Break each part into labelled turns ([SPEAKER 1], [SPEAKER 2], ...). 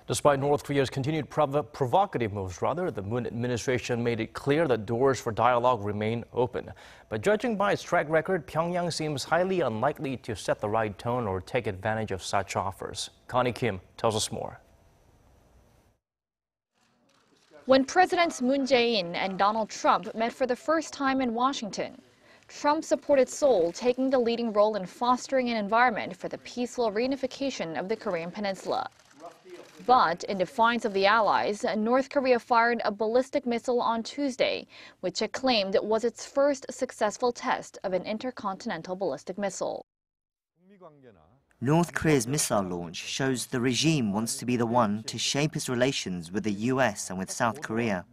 [SPEAKER 1] Despite North Korea's continued provocative moves, the Moon administration made it clear that doors for dialogue remain open. But judging by its track record, Pyongyang seems highly unlikely to set the right tone or take advantage of such offers. Connie Kim tells us more.
[SPEAKER 2] When Presidents Moon Jae-in and Donald Trump met for the first time in Washington, Trump supported Seoul taking the leading role in fostering an environment for the peaceful reunification of the Korean peninsula. But in defiance of the allies, North Korea fired a ballistic missile on Tuesday, which it claimed was its first successful test of an intercontinental ballistic missile.
[SPEAKER 3] North Korea's missile launch shows the regime wants to be the one to shape its relations with the US and with South Korea.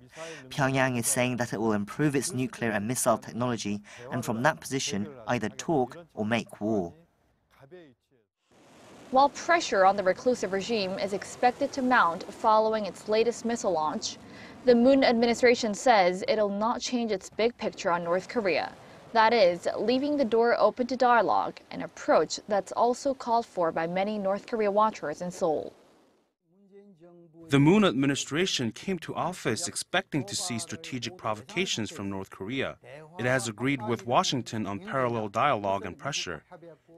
[SPEAKER 3] Pyongyang is saying that it will improve its nuclear and missile technology and from that position either talk or make war.
[SPEAKER 2] While pressure on the reclusive regime is expected to mount following its latest missile launch, the Moon administration says it'll not change its big picture on North Korea. That is, leaving the door open to dialogue, an approach that's also called for by many North Korea watchers in Seoul.
[SPEAKER 4] The Moon administration came to office expecting to see strategic provocations from North Korea. It has agreed with Washington on parallel dialogue and pressure.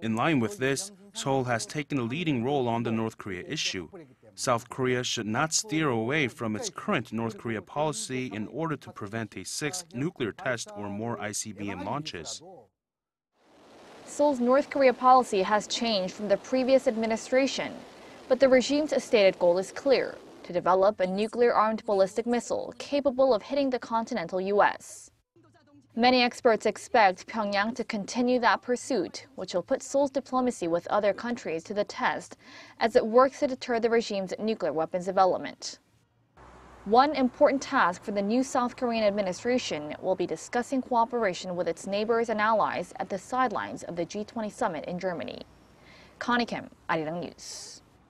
[SPEAKER 4] In line with this, Seoul has taken a leading role on the North Korea issue. South Korea should not steer away from its current North Korea policy in order to prevent a sixth nuclear test or more ICBM launches.
[SPEAKER 2] Seoul's North Korea policy has changed from the previous administration, but the regime's stated goal is clear: to develop a nuclear-armed ballistic missile capable of hitting the continental U.S. Many experts expect Pyongyang to continue that pursuit, which will put Seoul's diplomacy with other countries to the test as it works to deter the regime's nuclear weapons development. One important task for the new South Korean administration will be discussing cooperation with its neighbors and allies at the sidelines of the G20 summit in Germany. Connie Kim, Arirang News.